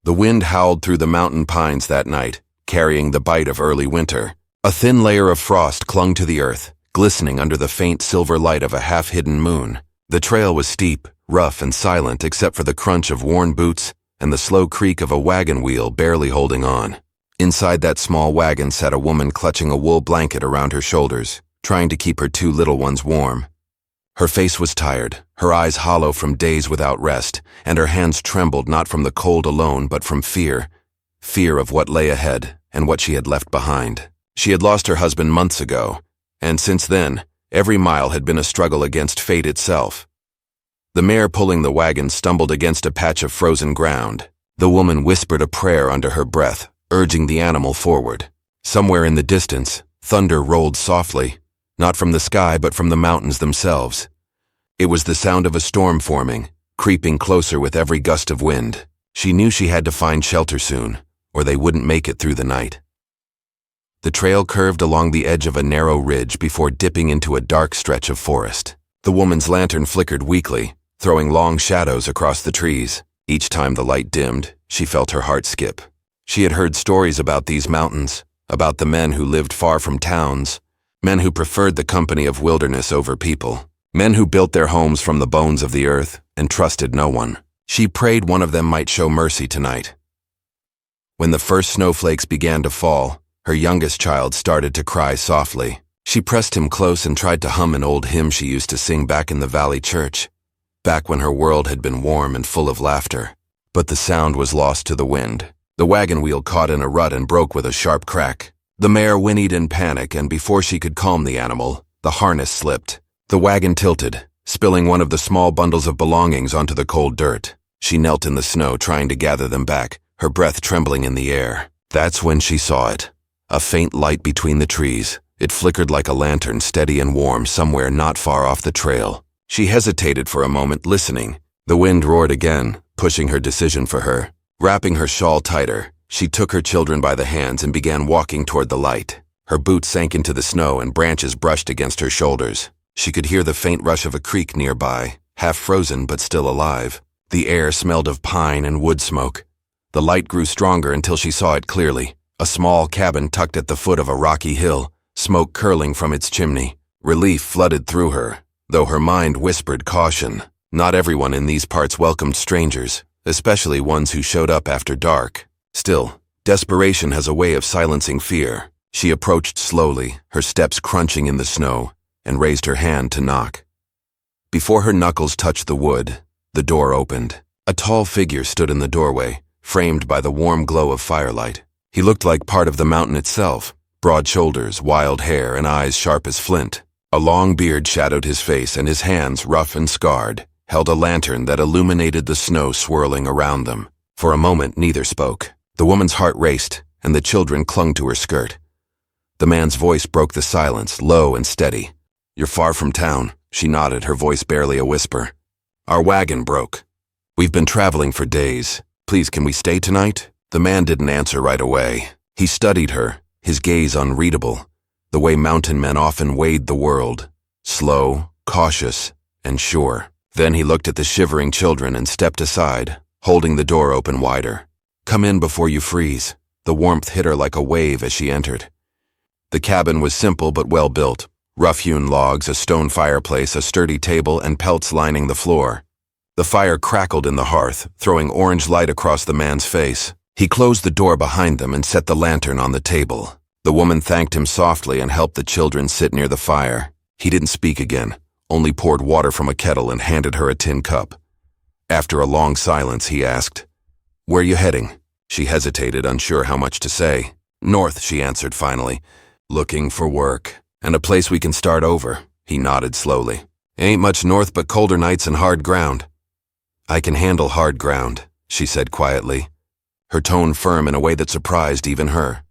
The wind howled through the mountain pines that night, carrying the bite of early winter. A thin layer of frost clung to the earth, glistening under the faint silver light of a half-hidden moon. The trail was steep, rough, and silent except for the crunch of worn boots and the slow creak of a wagon wheel barely holding on. Inside that small wagon sat a woman clutching a wool blanket around her shoulders, trying to keep her two little ones warm. Her face was tired, her eyes hollow from days without rest, and her hands trembled not from the cold alone but from fear. Fear of what lay ahead and what she had left behind. She had lost her husband months ago, and since then, every mile had been a struggle against fate itself. The mare pulling the wagon stumbled against a patch of frozen ground. The woman whispered a prayer under her breath, urging the animal forward. Somewhere in the distance, thunder rolled softly, not from the sky but from the mountains themselves. It was the sound of a storm forming, creeping closer with every gust of wind. She knew she had to find shelter soon, or they wouldn't make it through the night. The trail curved along the edge of a narrow ridge before dipping into a dark stretch of forest. The woman's lantern flickered weakly, throwing long shadows across the trees. Each time the light dimmed, she felt her heart skip. She had heard stories about these mountains, about the men who lived far from towns, men who preferred the company of wilderness over people, men who built their homes from the bones of the earth and trusted no one. She prayed one of them might show mercy tonight. When the first snowflakes began to fall, her youngest child started to cry softly. She pressed him close and tried to hum an old hymn she used to sing back in the valley church, back when her world had been warm and full of laughter. But the sound was lost to the wind. The wagon wheel caught in a rut and broke with a sharp crack. The mare whinnied in panic, and before she could calm the animal, the harness slipped. The wagon tilted, spilling one of the small bundles of belongings onto the cold dirt. She knelt in the snow trying to gather them back, her breath trembling in the air. That's when she saw it. A faint light between the trees. It flickered like a lantern, steady and warm, somewhere not far off the trail. She hesitated for a moment, listening. The wind roared again, pushing her decision for her. Wrapping her shawl tighter, she took her children by the hands and began walking toward the light. Her boots sank into the snow and branches brushed against her shoulders. She could hear the faint rush of a creek nearby, half frozen but still alive. The air smelled of pine and wood smoke. The light grew stronger until she saw it clearly. A small cabin tucked at the foot of a rocky hill, smoke curling from its chimney. Relief flooded through her, though her mind whispered caution. Not everyone in these parts welcomed strangers, especially ones who showed up after dark. Still, desperation has a way of silencing fear. She approached slowly, her steps crunching in the snow, and raised her hand to knock. Before her knuckles touched the wood, the door opened. A tall figure stood in the doorway, framed by the warm glow of firelight. He looked like part of the mountain itself, broad shoulders, wild hair, and eyes sharp as flint. A long beard shadowed his face, and his hands, rough and scarred, held a lantern that illuminated the snow swirling around them. For a moment, neither spoke. The woman's heart raced, and the children clung to her skirt. The man's voice broke the silence, low and steady. "You're far from town," she nodded, her voice barely a whisper. "Our wagon broke. We've been traveling for days. Please, can we stay tonight?" The man didn't answer right away. He studied her, his gaze unreadable, the way mountain men often wade the world, slow, cautious, and sure. Then he looked at the shivering children and stepped aside, holding the door open wider. "Come in before you freeze." The warmth hit her like a wave as she entered. The cabin was simple but well built. Rough-hewn logs, a stone fireplace, a sturdy table, and pelts lining the floor. The fire crackled in the hearth, throwing orange light across the man's face. He closed the door behind them and set the lantern on the table. The woman thanked him softly and helped the children sit near the fire. He didn't speak again, only poured water from a kettle and handed her a tin cup. After a long silence, he asked, "Where you heading?" She hesitated, unsure how much to say. "North," she answered finally. "Looking for work. And a place we can start over." He nodded slowly. "Ain't much north but colder nights and hard ground." "I can handle hard ground," she said quietly, her tone firm in a way that surprised even her.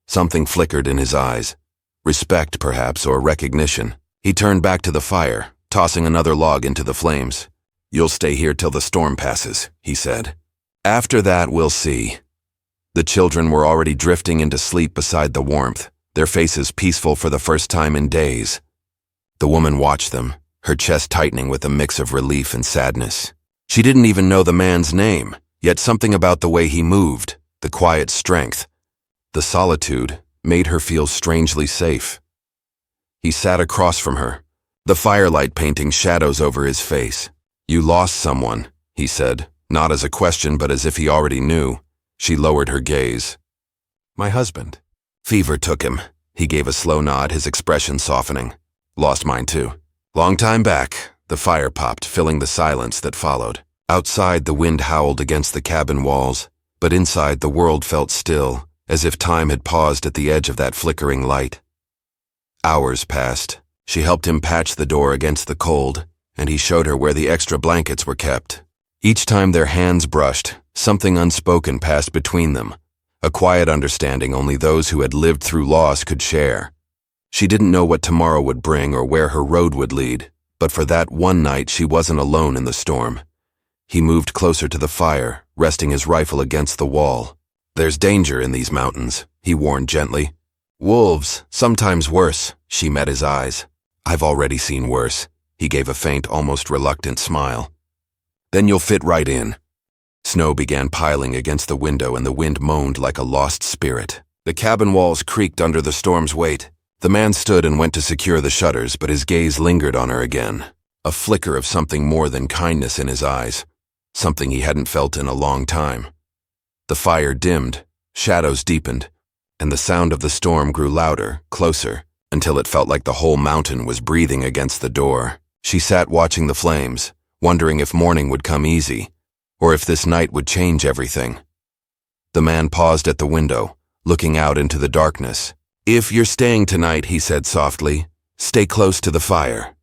Something flickered in his eyes. Respect, perhaps, or recognition. He turned back to the fire, tossing another log into the flames. "You'll stay here till the storm passes," he said. "After that, we'll see." The children were already drifting into sleep beside the warmth, their faces peaceful for the first time in days. The woman watched them, her chest tightening with a mix of relief and sadness. She didn't even know the man's name, Yet something about the way he moved, the quiet strength, the solitude, made her feel strangely safe. He sat across from her, the firelight painting shadows over his face. "You lost someone," he said, not as a question but as if he already knew. She lowered her gaze. "My husband." Fever took him. He gave a slow nod, his expression softening. "Lost mine too. Long time back." The fire popped, filling the silence that followed. Outside, the wind howled against the cabin walls, but inside the world felt still, as if time had paused at the edge of that flickering light. Hours passed. She helped him patch the door against the cold, and he showed her where the extra blankets were kept. Each time their hands brushed, something unspoken passed between them, a quiet understanding only those who had lived through loss could share. She didn't know what tomorrow would bring or where her road would lead, but for that one night she wasn't alone in the storm. He moved closer to the fire, resting his rifle against the wall. "There's danger in these mountains," he warned gently. "Wolves, sometimes worse." She met his eyes. "I've already seen worse." He gave a faint, almost reluctant smile. "Then you'll fit right in." Snow began piling against the window and the wind moaned like a lost spirit. The cabin walls creaked under the storm's weight. The man stood and went to secure the shutters, but his gaze lingered on her again. A flicker of something more than kindness in his eyes. Something he hadn't felt in a long time. The fire dimmed, shadows deepened, and the sound of the storm grew louder, closer, until it felt like the whole mountain was breathing against the door. She sat watching the flames, wondering if morning would come easy, or if this night would change everything. The man paused at the window, looking out into the darkness. "If you're staying tonight," he said softly, "stay close to the fire."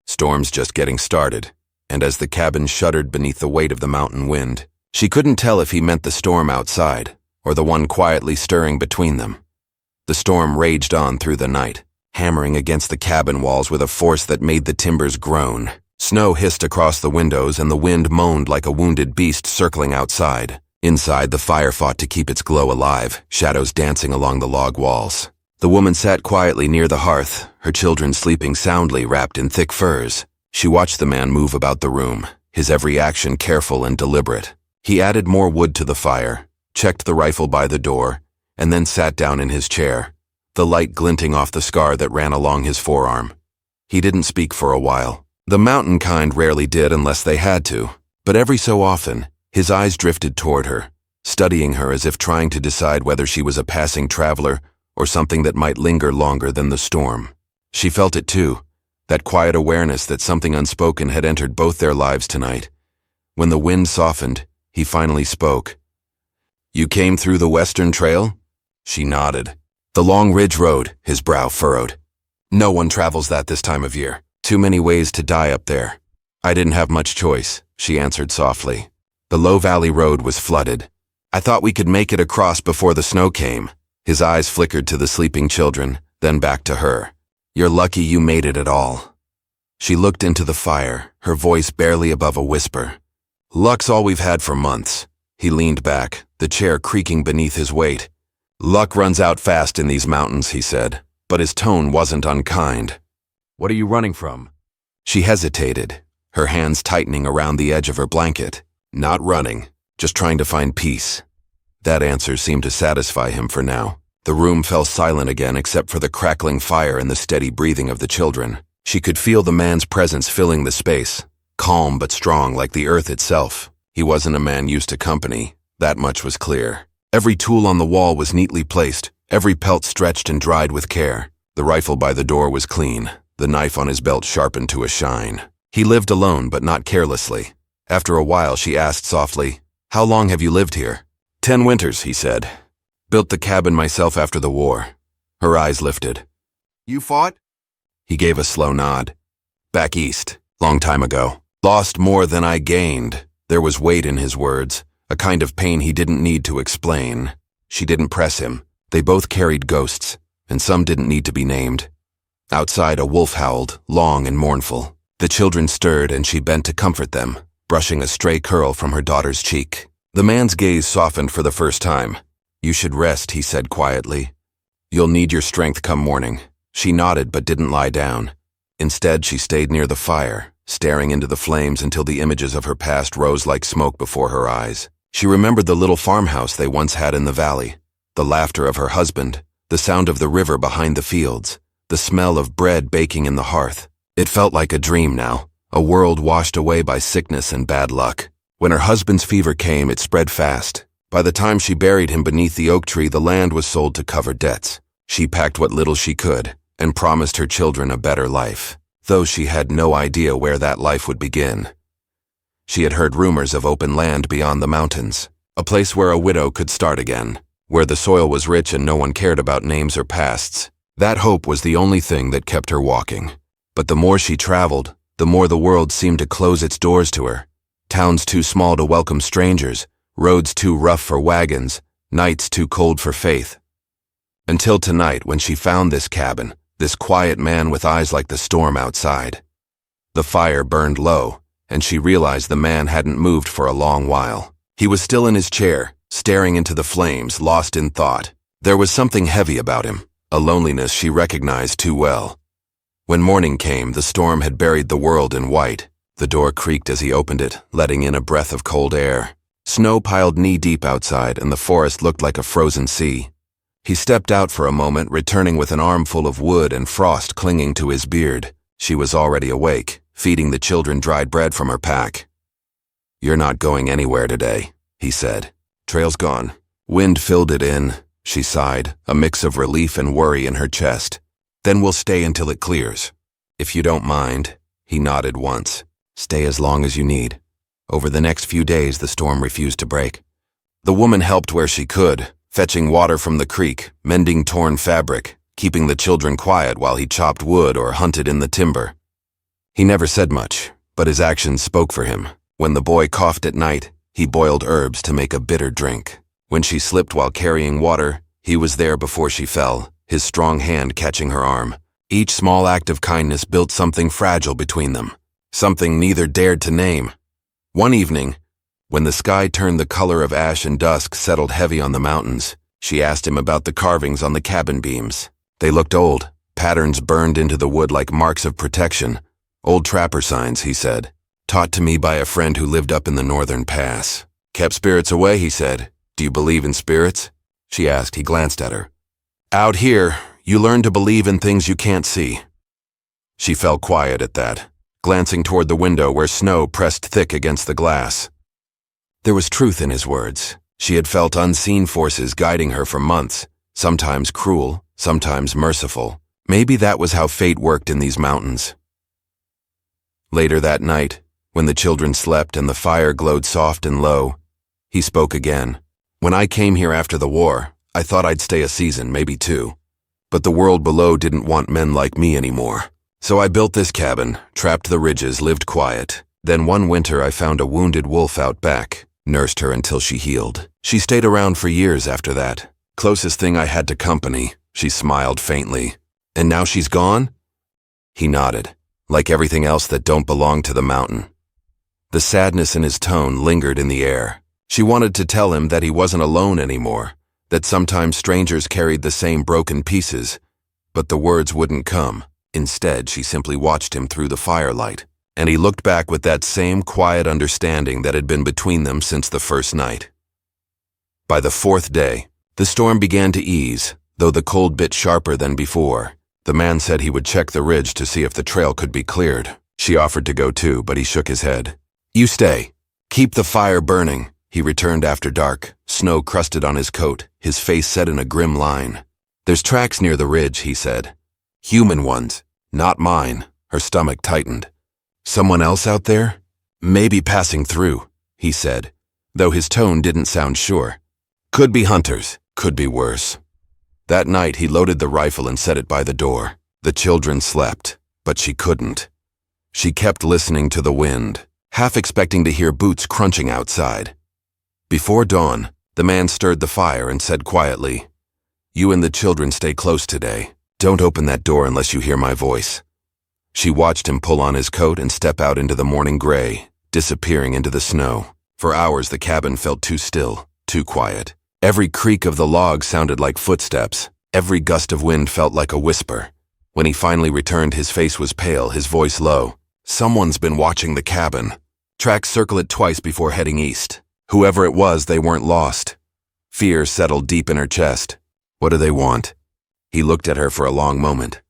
Storm's just getting started, and as the cabin shuddered beneath the weight of the mountain wind, she couldn't tell if he meant the storm outside, or the one quietly stirring between them. The storm raged on through the night, hammering against the cabin walls with a force that made the timbers groan. Snow hissed across the windows and the wind moaned like a wounded beast circling outside. Inside, the fire fought to keep its glow alive, shadows dancing along the log walls. The woman sat quietly near the hearth, her children sleeping soundly wrapped in thick furs. She watched the man move about the room, his every action careful and deliberate. He added more wood to the fire, checked the rifle by the door, and then sat down in his chair, the light glinting off the scar that ran along his forearm. He didn't speak for a while. The mountain kind rarely did unless they had to, but every so often, his eyes drifted toward her, studying her as if trying to decide whether she was a passing traveler or something that might linger longer than the storm. She felt it too, that quiet awareness that something unspoken had entered both their lives tonight. When the wind softened, he finally spoke. "You came through the Western Trail?" She nodded. "The long ridge road," his brow furrowed. "No one travels that this time of year. Too many ways to die up there." "I didn't have much choice," she answered softly. "The low valley road was flooded. I thought we could make it across before the snow came." His eyes flickered to the sleeping children, then back to her. "You're lucky you made it at all." She looked into the fire, her voice barely above a whisper. "Luck's all we've had for months." He leaned back, the chair creaking beneath his weight. "Luck runs out fast in these mountains," he said, but his tone wasn't unkind. "What are you running from?" She hesitated, her hands tightening around the edge of her blanket. "Not running, just trying to find peace." That answer seemed to satisfy him for now. The room fell silent again except for the crackling fire and the steady breathing of the children. She could feel the man's presence filling the space, calm but strong like the earth itself. He wasn't a man used to company, that much was clear. Every tool on the wall was neatly placed, every pelt stretched and dried with care. The rifle by the door was clean, the knife on his belt sharpened to a shine. He lived alone but not carelessly. After a while she asked softly, "How long have you lived here?" 10 winters, he said. "Built the cabin myself after the war." Her eyes lifted. "You fought?" He gave a slow nod. "Back east, long time ago. Lost more than I gained." There was weight in his words, a kind of pain he didn't need to explain. She didn't press him. They both carried ghosts, and some didn't need to be named. Outside, a wolf howled, long and mournful. The children stirred and she bent to comfort them, brushing a stray curl from her daughter's cheek. The man's gaze softened for the first time. "You should rest," he said quietly. "You'll need your strength come morning." She nodded but didn't lie down. Instead, she stayed near the fire, staring into the flames until the images of her past rose like smoke before her eyes. She remembered the little farmhouse they once had in the valley, the laughter of her husband, the sound of the river behind the fields, the smell of bread baking in the hearth. It felt like a dream now, a world washed away by sickness and bad luck. When her husband's fever came, it spread fast. By the time she buried him beneath the oak tree, the land was sold to cover debts. She packed what little she could and promised her children a better life, though she had no idea where that life would begin. She had heard rumors of open land beyond the mountains, a place where a widow could start again, where the soil was rich and no one cared about names or pasts. That hope was the only thing that kept her walking. But the more she traveled, the more the world seemed to close its doors to her. Towns too small to welcome strangers, roads too rough for wagons, nights too cold for faith. Until tonight, when she found this cabin, this quiet man with eyes like the storm outside. The fire burned low, and she realized the man hadn't moved for a long while. He was still in his chair, staring into the flames, lost in thought. There was something heavy about him, a loneliness she recognized too well. When morning came, the storm had buried the world in white. The door creaked as he opened it, letting in a breath of cold air. Snow piled knee-deep outside, and the forest looked like a frozen sea. He stepped out for a moment, returning with an armful of wood and frost clinging to his beard. She was already awake, feeding the children dried bread from her pack. "You're not going anywhere today," he said. "Trail's gone." Wind filled it in. She sighed, a mix of relief and worry in her chest. "Then we'll stay until it clears." "If you don't mind." He nodded once. "Stay as long as you need." Over the next few days, the storm refused to break. The woman helped where she could, fetching water from the creek, mending torn fabric, keeping the children quiet while he chopped wood or hunted in the timber. He never said much, but his actions spoke for him. When the boy coughed at night, he boiled herbs to make a bitter drink. When she slipped while carrying water, he was there before she fell, his strong hand catching her arm. Each small act of kindness built something fragile between them, something neither dared to name. One evening, when the sky turned the color of ash and dusk settled heavy on the mountains, she asked him about the carvings on the cabin beams. They looked old, patterns burned into the wood like marks of protection. "Old trapper signs," he said. "Taught to me by a friend who lived up in the northern pass." "Kept spirits away," he said. "Do you believe in spirits?" she asked. He glanced at her. "Out here, you learn to believe in things you can't see." She fell quiet at that, glancing toward the window where snow pressed thick against the glass. There was truth in his words. She had felt unseen forces guiding her for months, sometimes cruel, sometimes merciful. Maybe that was how fate worked in these mountains. Later that night, when the children slept and the fire glowed soft and low, he spoke again. "When I came here after the war, I thought I'd stay a season, maybe two. But the world below didn't want men like me anymore. So I built this cabin, trapped the ridges, lived quiet. Then one winter I found a wounded wolf out back, nursed her until she healed. She stayed around for years after that. Closest thing I had to company." She smiled faintly. "And now she's gone?" He nodded, like everything else that don't belong to the mountain. The sadness in his tone lingered in the air. She wanted to tell him that he wasn't alone anymore, that sometimes strangers carried the same broken pieces, but the words wouldn't come. Instead, she simply watched him through the firelight, and he looked back with that same quiet understanding that had been between them since the first night. By the fourth day, the storm began to ease, though the cold bit sharper than before. The man said he would check the ridge to see if the trail could be cleared. She offered to go too, but he shook his head. "You stay. Keep the fire burning." He returned after dark, snow crusted on his coat, his face set in a grim line. "There's tracks near the ridge," he said. "Human ones, not mine." Her stomach tightened. "Someone else out there? Maybe passing through," he said, though his tone didn't sound sure. "Could be hunters, could be worse." That night he loaded the rifle and set it by the door. The children slept, but she couldn't. She kept listening to the wind, half expecting to hear boots crunching outside. Before dawn, the man stirred the fire and said quietly, "You and the children stay close today. Don't open that door unless you hear my voice." She watched him pull on his coat and step out into the morning gray, disappearing into the snow. For hours the cabin felt too still, too quiet. Every creak of the log sounded like footsteps. Every gust of wind felt like a whisper. When he finally returned, his face was pale, his voice low. "Someone's been watching the cabin. Tracks circle it twice before heading east. Whoever it was, they weren't lost. Fear settled deep in her chest. What do they want? He looked at her for a long moment.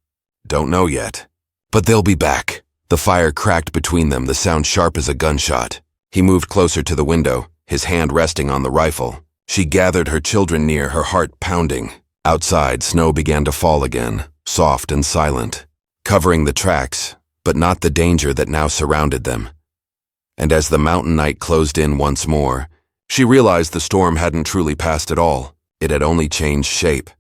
Don't know yet. But they'll be back. The fire cracked between them, the sound sharp as a gunshot. He moved closer to the window, his hand resting on the rifle. She gathered her children near, her heart pounding. Outside, snow began to fall again, soft and silent, covering the tracks, but not the danger that now surrounded them. And as the mountain night closed in once more, she realized the storm hadn't truly passed at all. It had only changed shape.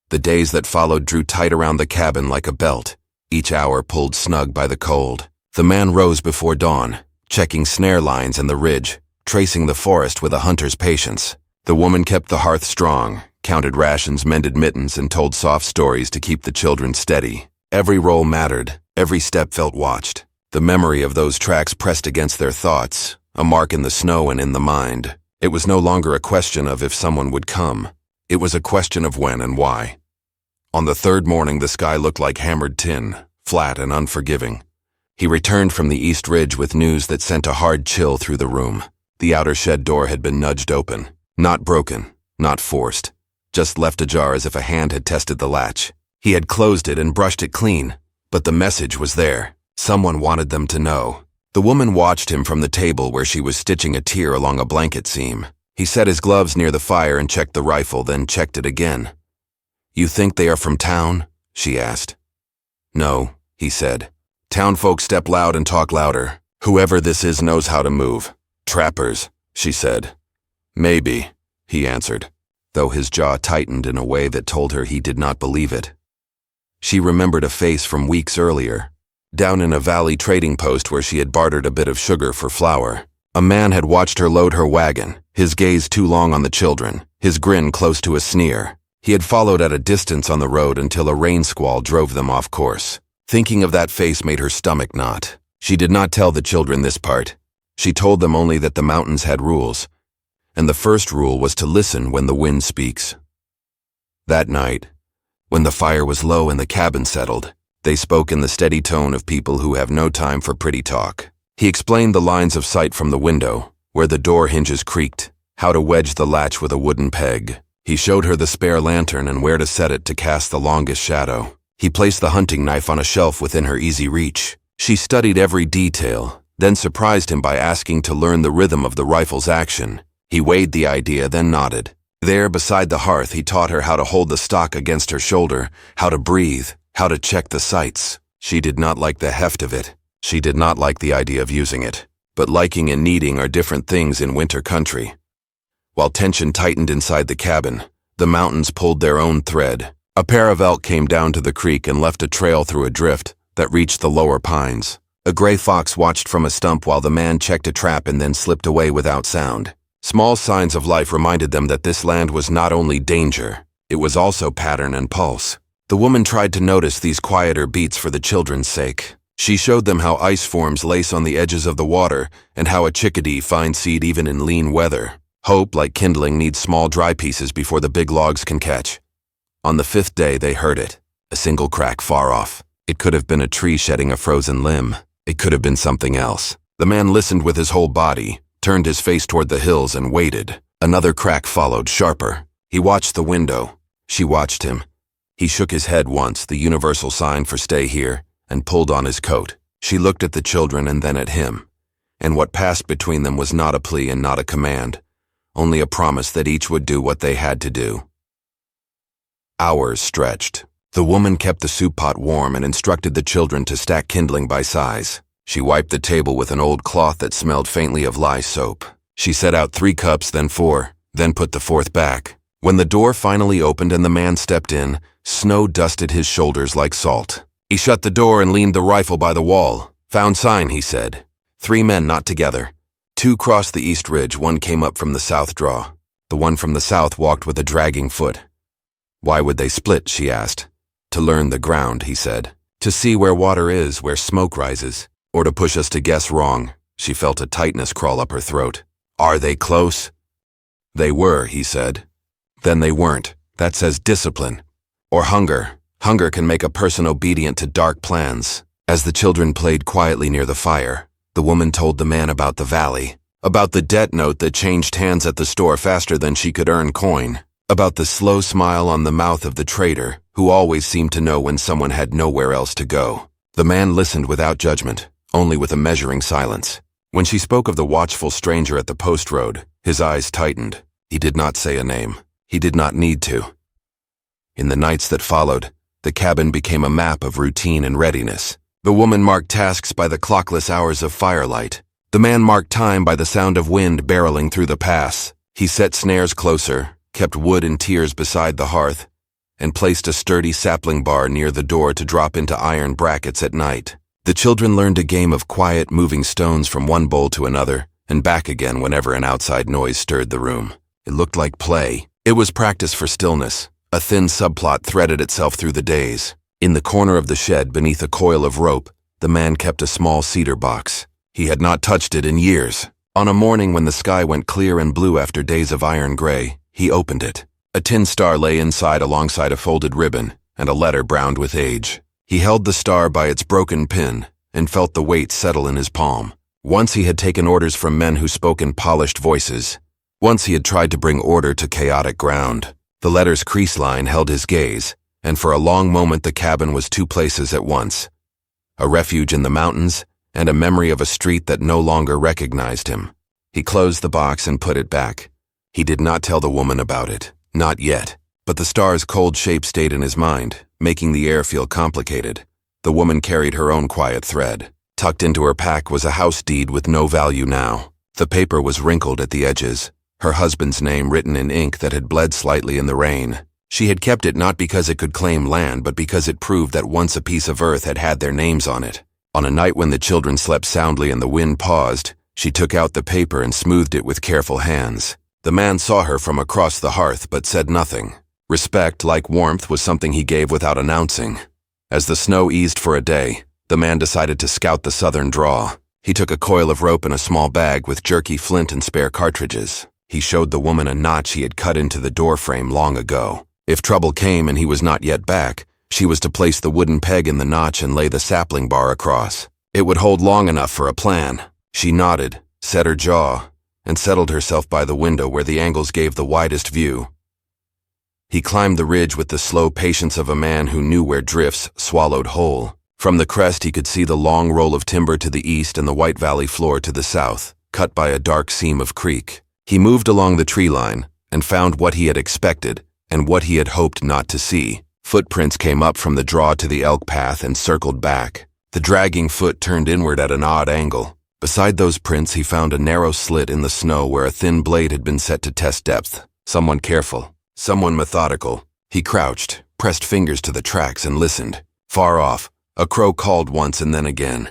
The days that followed drew tight around the cabin like a belt, each hour pulled snug by the cold. The man rose before dawn, checking snare lines and the ridge, tracing the forest with a hunter's patience. The woman kept the hearth strong, counted rations, mended mittens, and told soft stories to keep the children steady. Every roll mattered, every step felt watched. The memory of those tracks pressed against their thoughts, a mark in the snow and in the mind. It was no longer a question of if someone would come. It was a question of when and why. On the third morning, the sky looked like hammered tin, flat and unforgiving. He returned from the east ridge with news that sent a hard chill through the room. The outer shed door had been nudged open. Not broken, not forced, just left ajar as if a hand had tested the latch. He had closed it and brushed it clean, but the message was there. Someone wanted them to know. The woman watched him from the table where she was stitching a tear along a blanket seam. He set his gloves near the fire and checked the rifle, then checked it again. You think they are from town? She asked. No, he said. Town folk step loud and talk louder. Whoever this is knows how to move. Trappers, she said. Maybe, he answered, though his jaw tightened in a way that told her he did not believe it. She remembered a face from weeks earlier, down in a valley trading post where she had bartered a bit of sugar for flour. A man had watched her load her wagon, his gaze too long on the children, his grin close to a sneer. He had followed at a distance on the road until a rain squall drove them off course. Thinking of that face made her stomach knot. She did not tell the children this part. She told them only that the mountains had rules, and the first rule was to listen when the wind speaks. That night, when the fire was low and the cabin settled, they spoke in the steady tone of people who have no time for pretty talk. He explained the lines of sight from the window, where the door hinges creaked, how to wedge the latch with a wooden peg. He showed her the spare lantern and where to set it to cast the longest shadow. He placed the hunting knife on a shelf within her easy reach. She studied every detail, then surprised him by asking to learn the rhythm of the rifle's action. He weighed the idea, then nodded. There, beside the hearth, he taught her how to hold the stock against her shoulder, how to breathe, how to check the sights. She did not like the heft of it. She did not like the idea of using it. But liking and needing are different things in winter country. While tension tightened inside the cabin, the mountains pulled their own thread. A pair of elk came down to the creek and left a trail through a drift that reached the lower pines. A gray fox watched from a stump while the man checked a trap and then slipped away without sound. Small signs of life reminded them that this land was not only danger, it was also pattern and pulse. The woman tried to notice these quieter beats for the children's sake. She showed them how ice forms lace on the edges of the water and how a chickadee finds seed even in lean weather. Hope, like kindling, needs small dry pieces before the big logs can catch. On the fifth day, they heard it, a single crack far off. It could have been a tree shedding a frozen limb. It could have been something else. The man listened with his whole body, turned his face toward the hills and waited. Another crack followed, sharper. He watched the window. She watched him. He shook his head once, the universal sign for stay here, and pulled on his coat. She looked at the children and then at him. And what passed between them was not a plea and not a command, only a promise that each would do what they had to do. Hours stretched. The woman kept the soup pot warm and instructed the children to stack kindling by size. She wiped the table with an old cloth that smelled faintly of lye soap. She set out 3 cups, then 4, then put the 4th back. When the door finally opened and the man stepped in, snow dusted his shoulders like salt. He shut the door and leaned the rifle by the wall. Found sign, he said. 3 men not together. 2 crossed the east ridge, 1 came up from the south draw. The one from the south walked with a dragging foot. Why would they split, she asked. To learn the ground, he said. To see where water is, where smoke rises. Or to push us to guess wrong. She felt a tightness crawl up her throat. Are they close? They were, he said. Then they weren't. That says discipline. Or hunger. Hunger can make a person obedient to dark plans. As the children played quietly near the fire, the woman told the man about the valley, About the debt note that changed hands at the store faster than she could earn coin. About the slow smile on the mouth of the trader, who always seemed to know when someone had nowhere else to go. The man listened without judgment, only with a measuring silence. When she spoke of the watchful stranger at the post road, his eyes tightened. He did not say a name. He did not need to. In the nights that followed, the cabin became a map of routine and readiness. The woman marked tasks by the clockless hours of firelight. The man marked time by the sound of wind barreling through the pass. He set snares closer, kept wood and tiers beside the hearth, and placed a sturdy sapling bar near the door to drop into iron brackets at night. The children learned a game of quiet moving stones from one bowl to another, and back again whenever an outside noise stirred the room. It looked like play. It was practice for stillness. A thin subplot threaded itself through the days. In the corner of the shed, beneath a coil of rope, the man kept a small cedar box. He had not touched it in years. On a morning when the sky went clear and blue after days of iron gray, he opened it. A tin star lay inside alongside a folded ribbon, and a letter browned with age. He held the star by its broken pin, and felt the weight settle in his palm. Once he had taken orders from men who spoke in polished voices. Once he had tried to bring order to chaotic ground. The letter's crease line held his gaze, and for a long moment the cabin was two places at once. A refuge in the mountains, and a memory of a street that no longer recognized him. He closed the box and put it back. He did not tell the woman about it, not yet, but the star's cold shape stayed in his mind, making the air feel complicated. The woman carried her own quiet thread. Tucked into her pack was a house deed with no value now. The paper was wrinkled at the edges, her husband's name written in ink that had bled slightly in the rain. She had kept it not because it could claim land, but because it proved that once a piece of earth had had their names on it. On a night when the children slept soundly and the wind paused, she took out the paper and smoothed it with careful hands. The man saw her from across the hearth but said nothing. Respect, like warmth, was something he gave without announcing. As the snow eased for a day, the man decided to scout the southern draw. He took a coil of rope and a small bag with jerky flint and spare cartridges. He showed the woman a notch he had cut into the door frame long ago. If trouble came and he was not yet back, she was to place the wooden peg in the notch and lay the sapling bar across. It would hold long enough for a plan. She nodded, set her jaw, and settled herself by the window where the angles gave the widest view. He climbed the ridge with the slow patience of a man who knew where drifts swallowed whole. From the crest he could see the long roll of timber to the east and the White Valley floor to the south, cut by a dark seam of creek. He moved along the tree line and found what he had expected and what he had hoped not to see. Footprints came up from the draw to the elk path and circled back. The dragging foot turned inward at an odd angle. Beside those prints he found a narrow slit in the snow where a thin blade had been set to test depth. Someone careful, someone methodical. He crouched, pressed fingers to the tracks and listened. Far off, a crow called once and then again.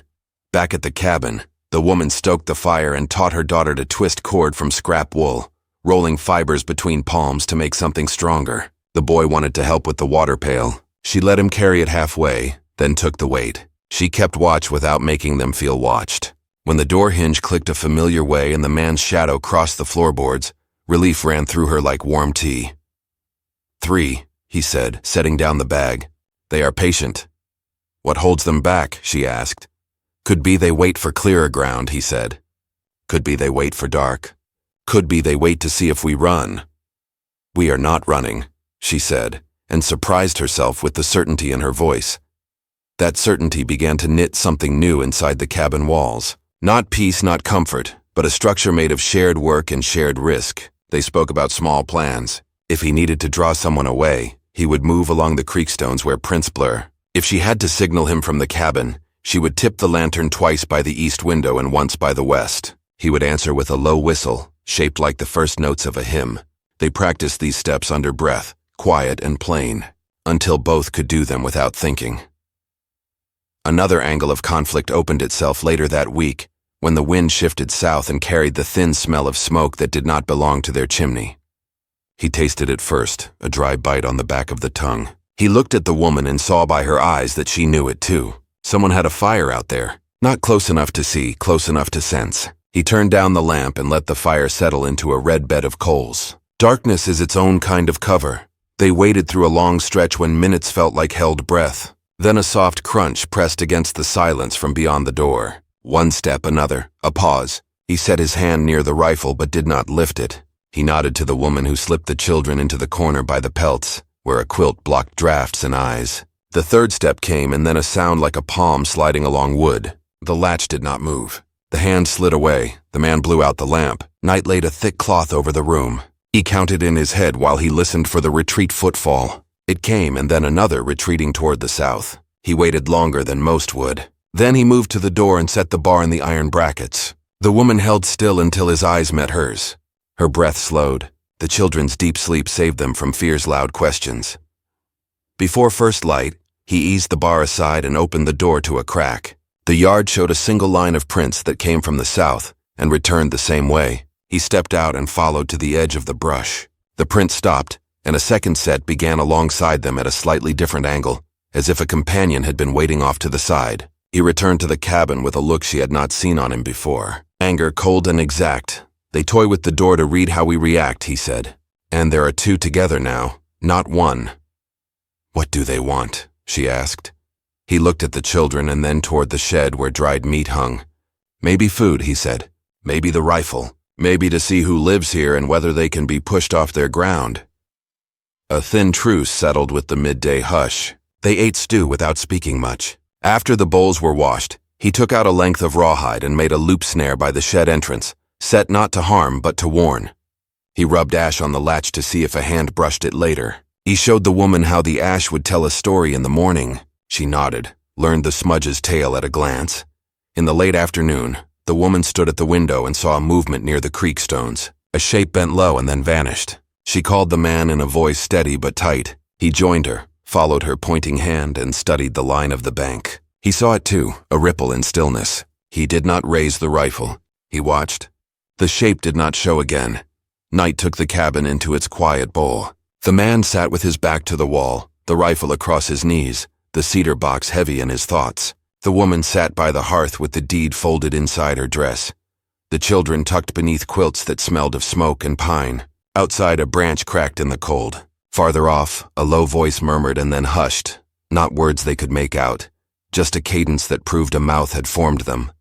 Back at the cabin, the woman stoked the fire and taught her daughter to twist cord from scrap wool, rolling fibers between palms to make something stronger. The boy wanted to help with the water pail. She let him carry it halfway, then took the weight. She kept watch without making them feel watched. When the door hinge clicked a familiar way and the man's shadow crossed the floorboards, relief ran through her like warm tea. 3, he said, setting down the bag. They are patient. What holds them back? She asked. Could be they wait for clearer ground, he said. Could be they wait for dark. Could be they wait to see if we run. We are not running, she said, and surprised herself with the certainty in her voice. That certainty began to knit something new inside the cabin walls. Not peace, not comfort, but a structure made of shared work and shared risk. They spoke about small plans. If he needed to draw someone away, he would move along the creekstones where prints blur. If she had to signal him from the cabin, she would tip the lantern twice by the east window and once by the west. He would answer with a low whistle, shaped like the first notes of a hymn. They practiced these steps under breath, quiet and plain, until both could do them without thinking. Another angle of conflict opened itself later that week, when the wind shifted south and carried the thin smell of smoke that did not belong to their chimney. He tasted it first, a dry bite on the back of the tongue. He looked at the woman and saw by her eyes that she knew it too. Someone had a fire out there, not close enough to see, close enough to sense. He turned down the lamp and let the fire settle into a red bed of coals. Darkness is its own kind of cover. They waited through a long stretch when minutes felt like held breath. Then a soft crunch pressed against the silence from beyond the door. One step, another, a pause, He set his hand near the rifle but did not lift it. He nodded to the woman who slipped the children into the corner by the pelts, where a quilt blocked drafts and eyes. The third step came and then a sound like a palm sliding along wood. The latch did not move. The hand slid away. The man blew out the lamp. Knight laid a thick cloth over the room. He counted in his head while he listened for the retreat footfall. It came and then another retreating toward the south. He waited longer than most would. Then he moved to the door and set the bar in the iron brackets. The woman held still until his eyes met hers. Her breath slowed. The children's deep sleep saved them from fear's loud questions. Before first light, he eased the bar aside and opened the door to a crack. The yard showed a single line of prints that came from the south and returned the same way. He stepped out and followed to the edge of the brush. The print stopped, and a second set began alongside them at a slightly different angle, as if a companion had been waiting off to the side. He returned to the cabin with a look she had not seen on him before. Anger, cold and exact. They toy with the door to read how we react, he said. And there are two together now, not one. What do they want? She asked. He looked at the children and then toward the shed where dried meat hung. Maybe food, he said. Maybe the rifle. Maybe to see who lives here and whether they can be pushed off their ground. A thin truce settled with the midday hush. They ate stew without speaking much. After the bowls were washed, he took out a length of rawhide and made a loop snare by the shed entrance, set not to harm but to warn. He rubbed ash on the latch to see if a hand brushed it later. He showed the woman how the ash would tell a story in the morning. She nodded, learned the smudge's tale at a glance. In the late afternoon, the woman stood at the window and saw a movement near the creek stones. A shape bent low and then vanished. She called the man in a voice steady but tight. He joined her, followed her pointing hand, and studied the line of the bank. He saw it too, a ripple in stillness. He did not raise the rifle. He watched. The shape did not show again. Night took the cabin into its quiet bowl. The man sat with his back to the wall, the rifle across his knees, the cedar box heavy in his thoughts. The woman sat by the hearth with the deed folded inside her dress. The children tucked beneath quilts that smelled of smoke and pine. Outside, a branch cracked in the cold. Farther off, a low voice murmured and then hushed, not words they could make out, just a cadence that proved a mouth had formed them.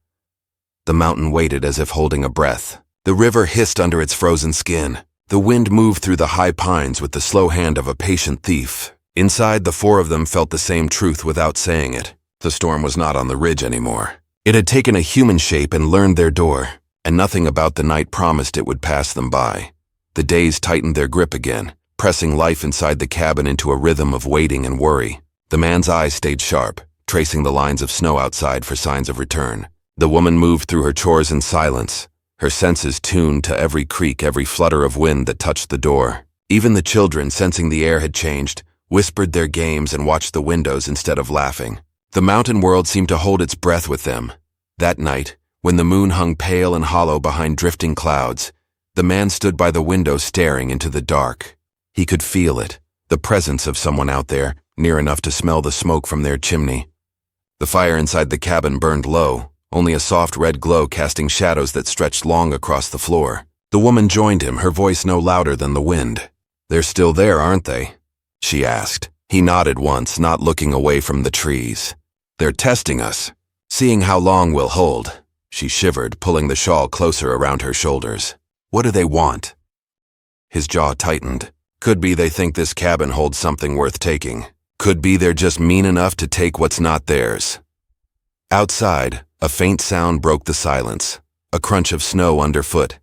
The mountain waited as if holding a breath. The river hissed under its frozen skin. The wind moved through the high pines with the slow hand of a patient thief. Inside, the four of them felt the same truth without saying it. The storm was not on the ridge anymore. It had taken a human shape and learned their door, and nothing about the night promised it would pass them by. The days tightened their grip again, pressing life inside the cabin into a rhythm of waiting and worry. The man's eyes stayed sharp, tracing the lines of snow outside for signs of return. The woman moved through her chores in silence, her senses tuned to every creak, every flutter of wind that touched the door. Even the children, sensing the air had changed, whispered their games and watched the windows instead of laughing. The mountain world seemed to hold its breath with them. That night, when the moon hung pale and hollow behind drifting clouds, the man stood by the window staring into the dark. He could feel it, the presence of someone out there, near enough to smell the smoke from their chimney. The fire inside the cabin burned low, only a soft red glow casting shadows that stretched long across the floor. The woman joined him, her voice no louder than the wind. "They're still there, aren't they?" she asked. He nodded once, not looking away from the trees. "They're testing us, seeing how long we'll hold." She shivered, pulling the shawl closer around her shoulders. "What do they want?" His jaw tightened. Could be they think this cabin holds something worth taking. Could be they're just mean enough to take what's not theirs. Outside, a faint sound broke the silence, a crunch of snow underfoot.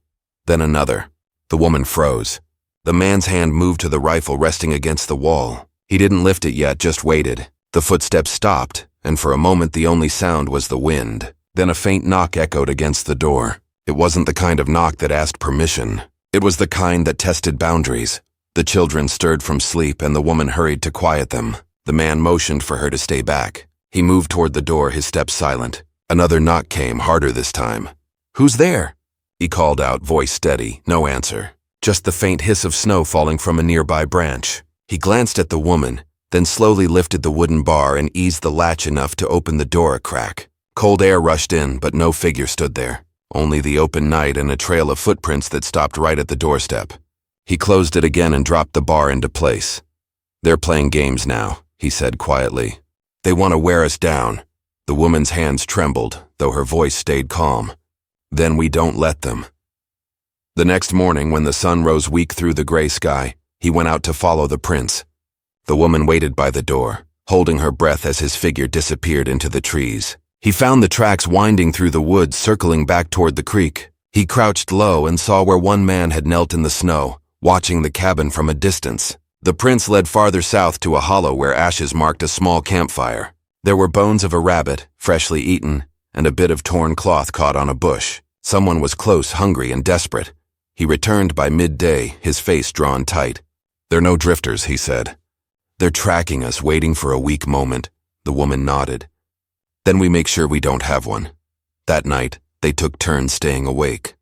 Then another. The woman froze. The man's hand moved to the rifle resting against the wall. He didn't lift it yet, just waited. The footsteps stopped, and for a moment the only sound was the wind. Then a faint knock echoed against the door. It wasn't the kind of knock that asked permission. It was the kind that tested boundaries. The children stirred from sleep, and the woman hurried to quiet them. The man motioned for her to stay back. He moved toward the door, his steps silent. Another knock came, harder this time. "Who's there?" he called out, voice steady, no answer. Just the faint hiss of snow falling from a nearby branch. He glanced at the woman, then slowly lifted the wooden bar and eased the latch enough to open the door a crack. Cold air rushed in, but no figure stood there. Only the open night and a trail of footprints that stopped right at the doorstep. He closed it again and dropped the bar into place. "They're playing games now," he said quietly. "They want to wear us down." The woman's hands trembled, though her voice stayed calm. Then we don't let them. The next morning, when the sun rose weak through the gray sky, he went out to follow the prince. The woman waited by the door, holding her breath as his figure disappeared into the trees. He found the tracks winding through the woods, circling back toward the creek. He crouched low and saw where one man had knelt in the snow, watching the cabin from a distance. The prince led farther south to a hollow where ashes marked a small campfire. There were bones of a rabbit, freshly eaten, and a bit of torn cloth caught on a bush. Someone was close, hungry, and desperate. He returned by midday, his face drawn tight. "They're no drifters," he said. "They're tracking us, waiting for a weak moment." The woman nodded. "Then we make sure we don't have one." That night, they took turns staying awake.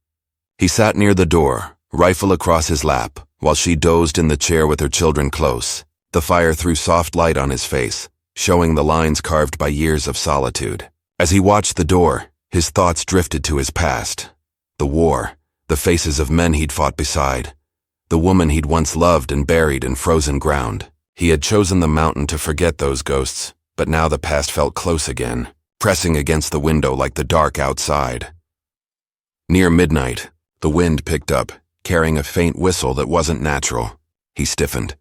He sat near the door, rifle across his lap, while she dozed in the chair with her children close. The fire threw soft light on his face, showing the lines carved by years of solitude. As he watched the door, his thoughts drifted to his past. The war, the faces of men he'd fought beside, the woman he'd once loved and buried in frozen ground. He had chosen the mountain to forget those ghosts, but now the past felt close again, pressing against the window like the dark outside. Near midnight, the wind picked up, carrying a faint whistle that wasn't natural. He stiffened.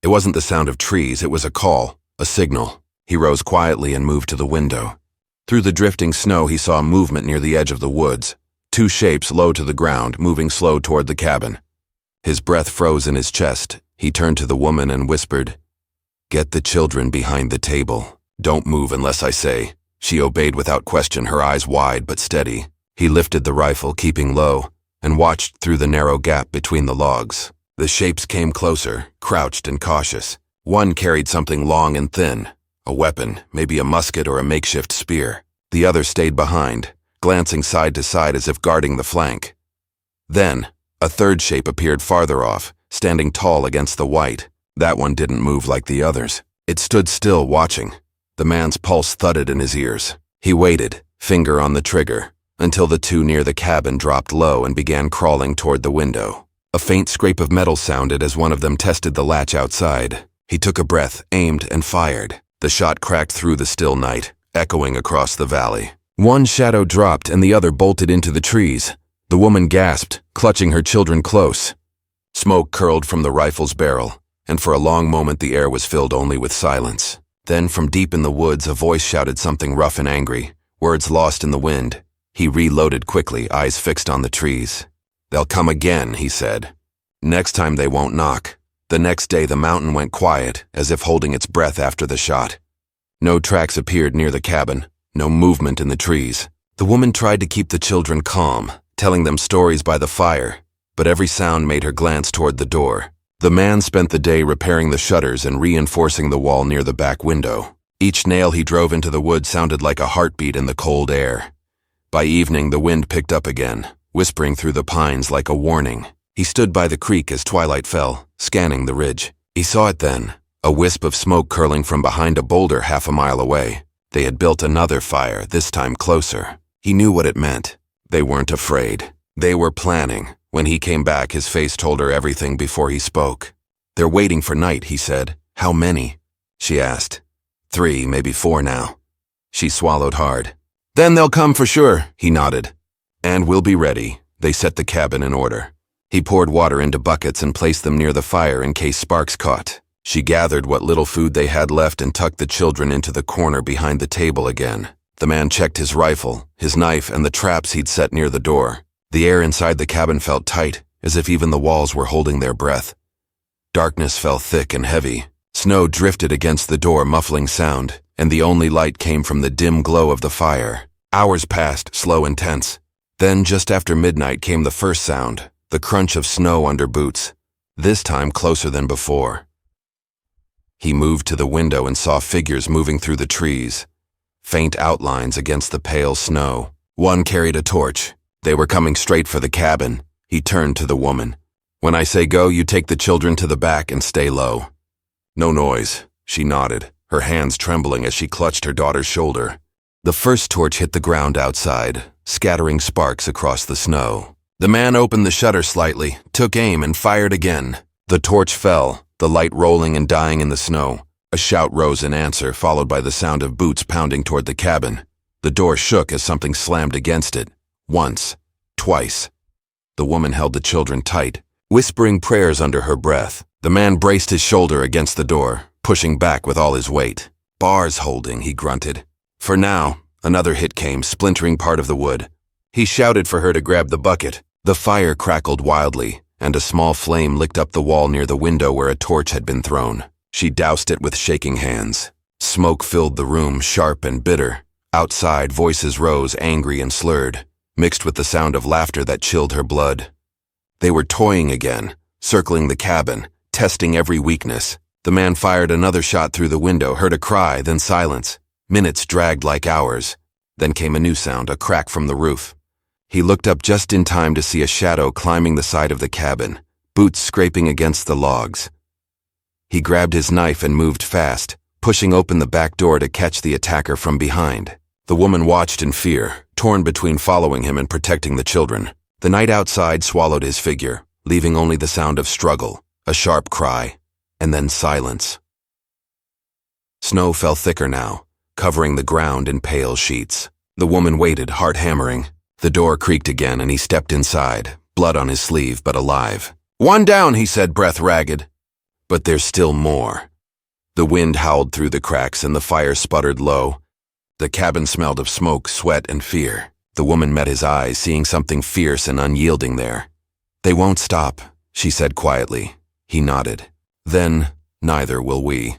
It wasn't the sound of trees, it was a call, a signal. He rose quietly and moved to the window. Through the drifting snow, he saw movement near the edge of the woods, two shapes low to the ground, moving slow toward the cabin. His breath froze in his chest. He turned to the woman and whispered, "Get the children behind the table. Don't move unless I say." She obeyed without question, her eyes wide but steady. He lifted the rifle, keeping low, and watched through the narrow gap between the logs. The shapes came closer, crouched and cautious. One carried something long and thin, a weapon, maybe a musket or a makeshift spear. The other stayed behind, glancing side to side as if guarding the flank. Then, a third shape appeared farther off, standing tall against the white. That one didn't move like the others. It stood still, watching. The man's pulse thudded in his ears. He waited, finger on the trigger, until the two near the cabin dropped low and began crawling toward the window. A faint scrape of metal sounded as one of them tested the latch outside. He took a breath, aimed, and fired. The shot cracked through the still night, echoing across the valley. One shadow dropped and the other bolted into the trees. The woman gasped, clutching her children close. Smoke curled from the rifle's barrel, and for a long moment the air was filled only with silence. Then from deep in the woods a voice shouted something rough and angry, words lost in the wind. He reloaded quickly, eyes fixed on the trees. "They'll come again," he said. "Next time they won't knock." The next day the mountain went quiet, as if holding its breath after the shot. No tracks appeared near the cabin, no movement in the trees. The woman tried to keep the children calm, telling them stories by the fire, but every sound made her glance toward the door. The man spent the day repairing the shutters and reinforcing the wall near the back window. Each nail he drove into the wood sounded like a heartbeat in the cold air. By evening the wind picked up again, whispering through the pines like a warning. He stood by the creek as twilight fell, scanning the ridge. He saw it then, a wisp of smoke curling from behind a boulder half a mile away. They had built another fire, this time closer. He knew what it meant. They weren't afraid. They were planning. When he came back, his face told her everything before he spoke. "They're waiting for night," he said. "How many?" she asked. 3, maybe 4 now. She swallowed hard. "Then they'll come for sure," he nodded. "And we'll be ready." They set the cabin in order. He poured water into buckets and placed them near the fire in case sparks caught. She gathered what little food they had left and tucked the children into the corner behind the table again. The man checked his rifle, his knife, and the traps he'd set near the door. The air inside the cabin felt tight, as if even the walls were holding their breath. Darkness fell thick and heavy. Snow drifted against the door, muffling sound, and the only light came from the dim glow of the fire. Hours passed, slow and tense. Then, just after midnight, came the first sound, the crunch of snow under boots, this time closer than before. He moved to the window and saw figures moving through the trees, faint outlines against the pale snow. One carried a torch. They were coming straight for the cabin. He turned to the woman. "When I say go, you take the children to the back and stay low." "No noise," she nodded, her hands trembling as she clutched her daughter's shoulder. The first torch hit the ground outside, scattering sparks across the snow. The man opened the shutter slightly, took aim, and fired again. The torch fell, the light rolling and dying in the snow. A shout rose in answer, followed by the sound of boots pounding toward the cabin. The door shook as something slammed against it. Once, twice. The woman held the children tight, whispering prayers under her breath. The man braced his shoulder against the door, pushing back with all his weight. "Bars holding," he grunted. For now, another hit came, splintering part of the wood. He shouted for her to grab the bucket. The fire crackled wildly, and a small flame licked up the wall near the window where a torch had been thrown. She doused it with shaking hands. Smoke filled the room, sharp and bitter. Outside, voices rose, angry and slurred, mixed with the sound of laughter that chilled her blood. They were toying again, circling the cabin, testing every weakness. The man fired another shot through the window, heard a cry, then silence. Minutes dragged like hours. Then came a new sound, a crack from the roof. He looked up just in time to see a shadow climbing the side of the cabin, boots scraping against the logs. He grabbed his knife and moved fast, pushing open the back door to catch the attacker from behind. The woman watched in fear, torn between following him and protecting the children. The night outside swallowed his figure, leaving only the sound of struggle, a sharp cry, and then silence. Snow fell thicker now, covering the ground in pale sheets. The woman waited, heart hammering. The door creaked again and he stepped inside, blood on his sleeve but alive. "One down," he said, breath ragged. But there's still more. The wind howled through the cracks and the fire sputtered low. The cabin smelled of smoke, sweat, and fear. The woman met his eyes, seeing something fierce and unyielding there. "They won't stop," she said quietly. He nodded. "Then, neither will we."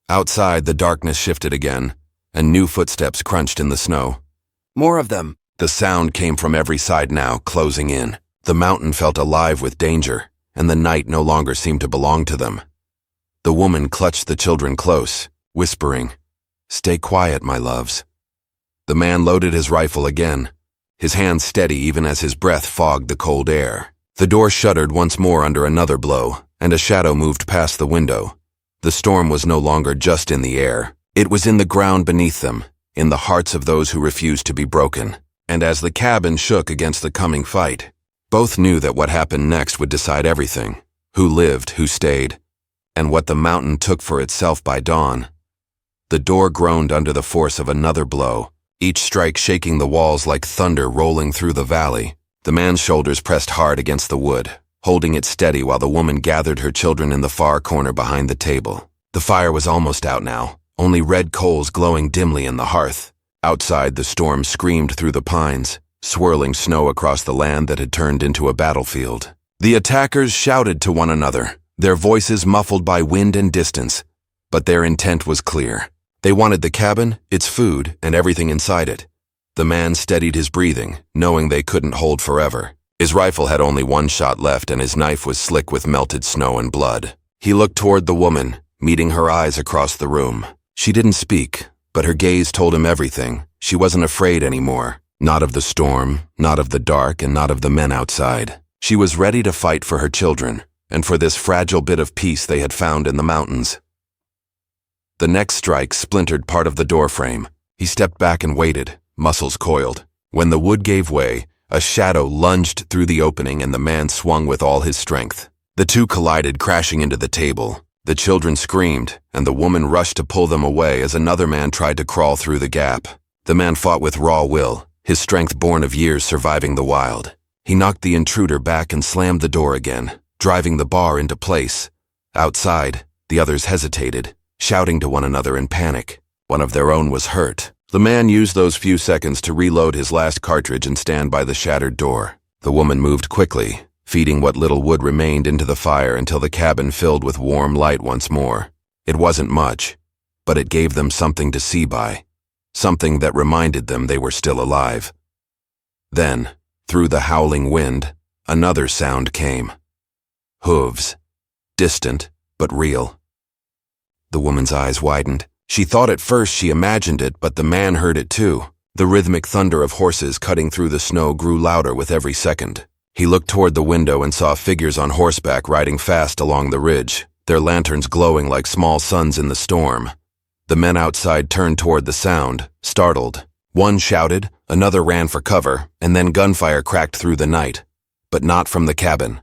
Outside, the darkness shifted again, and new footsteps crunched in the snow. More of them. The sound came from every side now, closing in. The mountain felt alive with danger, and the night no longer seemed to belong to them. The woman clutched the children close, whispering, "Stay quiet, my loves." The man loaded his rifle again, his hands steady even as his breath fogged the cold air. The door shuddered once more under another blow, and a shadow moved past the window. The storm was no longer just in the air. It was in the ground beneath them, in the hearts of those who refused to be broken. And as the cabin shook against the coming fight, both knew that what happened next would decide everything: who lived, who stayed, and what the mountain took for itself by dawn. The door groaned under the force of another blow, each strike shaking the walls like thunder rolling through the valley. The man's shoulders pressed hard against the wood, holding it steady while the woman gathered her children in the far corner behind the table. The fire was almost out now, only red coals glowing dimly in the hearth. Outside, the storm screamed through the pines, swirling snow across the land that had turned into a battlefield. The attackers shouted to one another, their voices muffled by wind and distance, but their intent was clear. They wanted the cabin, its food, and everything inside it. The man steadied his breathing, knowing they couldn't hold forever. His rifle had only one shot left and his knife was slick with melted snow and blood. He looked toward the woman, meeting her eyes across the room. She didn't speak, but her gaze told him everything. She wasn't afraid anymore. Not of the storm, not of the dark, and not of the men outside. She was ready to fight for her children, and for this fragile bit of peace they had found in the mountains. The next strike splintered part of the doorframe. He stepped back and waited, muscles coiled. When the wood gave way, a shadow lunged through the opening and the man swung with all his strength. The two collided, crashing into the table. The children screamed, and the woman rushed to pull them away as another man tried to crawl through the gap. The man fought with raw will, his strength born of years surviving the wild. He knocked the intruder back and slammed the door again, driving the bar into place. Outside, the others hesitated, shouting to one another in panic. One of their own was hurt. The man used those few seconds to reload his last cartridge and stand by the shattered door. The woman moved quickly, feeding what little wood remained into the fire until the cabin filled with warm light once more. It wasn't much, but it gave them something to see by, something that reminded them they were still alive. Then, through the howling wind, another sound came. Hooves. Distant, but real. The woman's eyes widened. She thought at first she imagined it, but the man heard it too. The rhythmic thunder of horses cutting through the snow grew louder with every second. He looked toward the window and saw figures on horseback riding fast along the ridge, their lanterns glowing like small suns in the storm. The men outside turned toward the sound, startled. One shouted, another ran for cover, and then gunfire cracked through the night. But not from the cabin.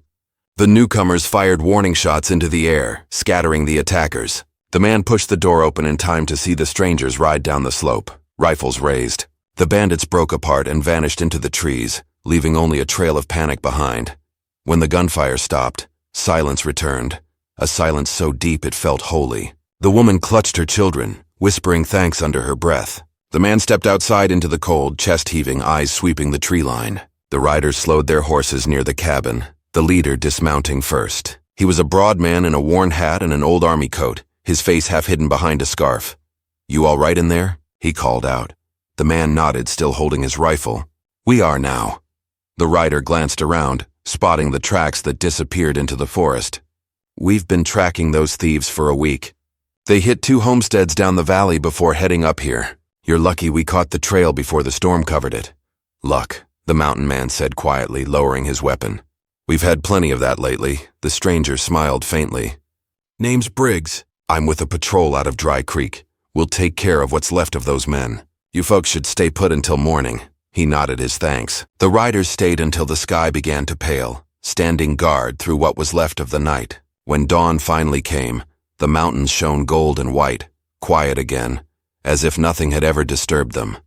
The newcomers fired warning shots into the air, scattering the attackers. The man pushed the door open in time to see the strangers ride down the slope, rifles raised. The bandits broke apart and vanished into the trees, leaving only a trail of panic behind. When the gunfire stopped, silence returned, a silence so deep it felt holy. The woman clutched her children, whispering thanks under her breath. The man stepped outside into the cold, chest-heaving, eyes sweeping the tree line. The riders slowed their horses near the cabin, the leader dismounting first. He was a broad man in a worn hat and an old army coat, his face half hidden behind a scarf. "You all right in there?" he called out. The man nodded, still holding his rifle. "We are now." The rider glanced around, spotting the tracks that disappeared into the forest. "We've been tracking those thieves for a week. They hit 2 homesteads down the valley before heading up here. You're lucky we caught the trail before the storm covered it." "Luck," the mountain man said quietly, lowering his weapon. "We've had plenty of that lately." The stranger smiled faintly. "Name's Briggs. I'm with a patrol out of Dry Creek. We'll take care of what's left of those men. You folks should stay put until morning." He nodded his thanks. The riders stayed until the sky began to pale, standing guard through what was left of the night. When dawn finally came, the mountains shone gold and white, quiet again, as if nothing had ever disturbed them.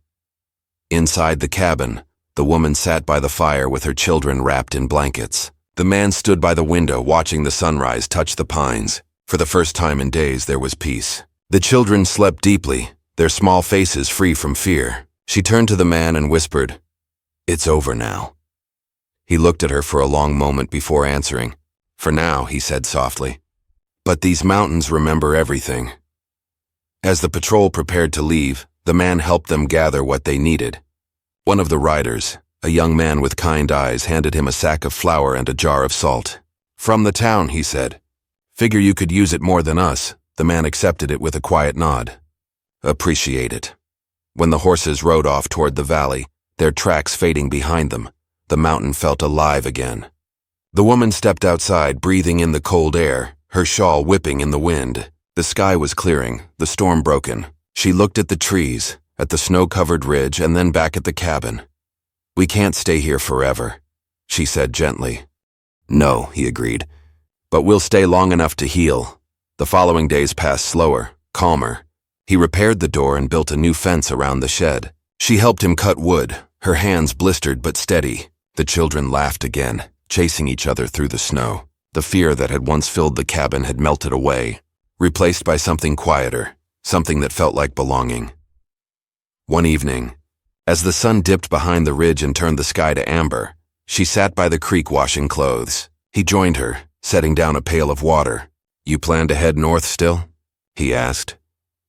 Inside the cabin, the woman sat by the fire with her children wrapped in blankets. The man stood by the window watching the sunrise touch the pines. For the first time in days, there was peace. The children slept deeply, their small faces free from fear. She turned to the man and whispered, "It's over now." He looked at her for a long moment before answering. "For now," he said softly. "But these mountains remember everything." As the patrol prepared to leave, the man helped them gather what they needed. One of the riders, a young man with kind eyes, handed him a sack of flour and a jar of salt. "From the town," he said. "Figure you could use it more than us." The man accepted it with a quiet nod. "Appreciate it." When the horses rode off toward the valley, their tracks fading behind them, the mountain felt alive again. The woman stepped outside, breathing in the cold air, her shawl whipping in the wind. The sky was clearing, the storm broken. She looked at the trees, at the snow-covered ridge, and then back at the cabin. "We can't stay here forever," she said gently. "No," he agreed, "but we'll stay long enough to heal." The following days passed slower, calmer. He repaired the door and built a new fence around the shed. She helped him cut wood, her hands blistered but steady. The children laughed again, chasing each other through the snow. The fear that had once filled the cabin had melted away, replaced by something quieter, something that felt like belonging. One evening, as the sun dipped behind the ridge and turned the sky to amber, she sat by the creek washing clothes. He joined her, setting down a pail of water. "You plan to head north still?" he asked.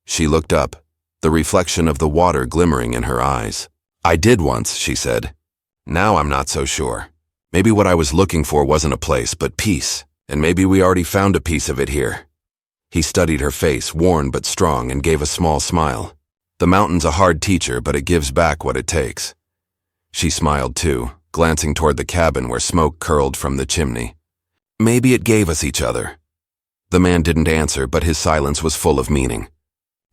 She looked up, the reflection of the water glimmering in her eyes. "I did once," she said. "Now I'm not so sure. Maybe what I was looking for wasn't a place, but peace, and maybe we already found a piece of it here." He studied her face, worn but strong, and gave a small smile. "The mountain's a hard teacher, but it gives back what it takes." She smiled too, glancing toward the cabin where smoke curled from the chimney. "Maybe it gave us each other." The man didn't answer, but his silence was full of meaning.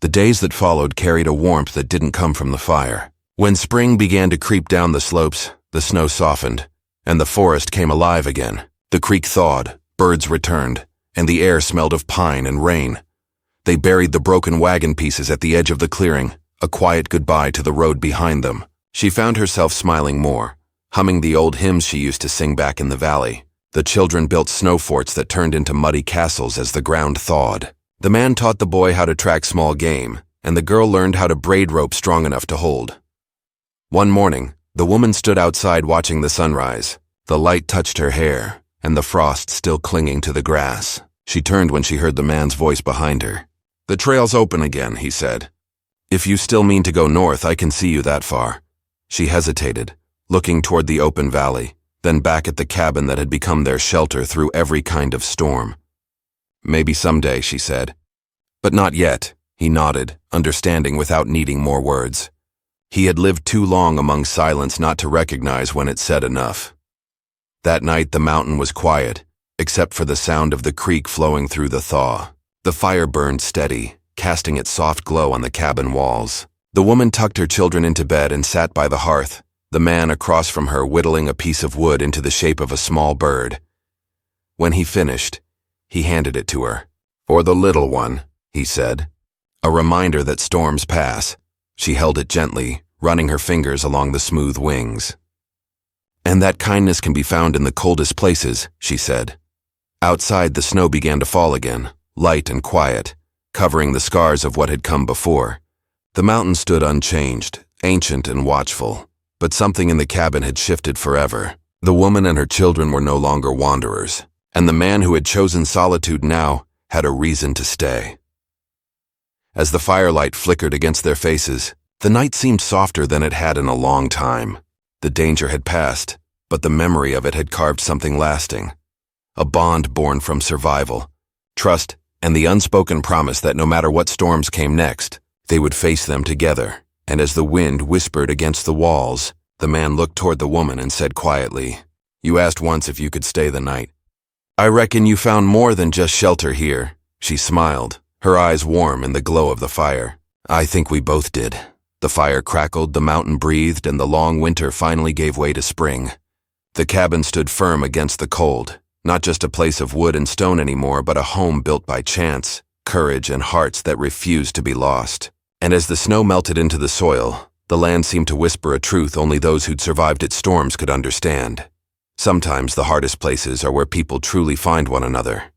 The days that followed carried a warmth that didn't come from the fire. When spring began to creep down the slopes, the snow softened, and the forest came alive again. The creek thawed, birds returned, and the air smelled of pine and rain. They buried the broken wagon pieces at the edge of the clearing, a quiet goodbye to the road behind them. She found herself smiling more, humming the old hymns she used to sing back in the valley. The children built snow forts that turned into muddy castles as the ground thawed. The man taught the boy how to track small game, and the girl learned how to braid rope strong enough to hold. One morning, the woman stood outside watching the sunrise. The light touched her hair, and the frost still clinging to the grass. She turned when she heard the man's voice behind her. "The trail's open again," he said. "If you still mean to go north, I can see you that far." She hesitated, looking toward the open valley, then back at the cabin that had become their shelter through every kind of storm. "Maybe someday," she said. "But not yet," he nodded, understanding without needing more words. He had lived too long among silence not to recognize when it said enough. That night the mountain was quiet, except for the sound of the creek flowing through the thaw. The fire burned steady, casting its soft glow on the cabin walls. The woman tucked her children into bed and sat by the hearth, the man across from her whittling a piece of wood into the shape of a small bird. When he finished, he handed it to her. "For the little one," he said. "A reminder that storms pass." She held it gently, running her fingers along the smooth wings. "And that kindness can be found in the coldest places," she said. Outside, the snow began to fall again, light and quiet, covering the scars of what had come before. The mountain stood unchanged, ancient and watchful, but something in the cabin had shifted forever. The woman and her children were no longer wanderers, and the man who had chosen solitude now had a reason to stay. As the firelight flickered against their faces, the night seemed softer than it had in a long time. The danger had passed, but the memory of it had carved something lasting. A bond born from survival, trust, and the unspoken promise that no matter what storms came next, they would face them together. And as the wind whispered against the walls, the man looked toward the woman and said quietly, "You asked once if you could stay the night. I reckon you found more than just shelter here." She smiled, her eyes warm in the glow of the fire. "I think we both did." The fire crackled, the mountain breathed, and the long winter finally gave way to spring. The cabin stood firm against the cold, not just a place of wood and stone anymore, but a home built by chance, courage, and hearts that refused to be lost. And as the snow melted into the soil, the land seemed to whisper a truth only those who'd survived its storms could understand. Sometimes the hardest places are where people truly find one another.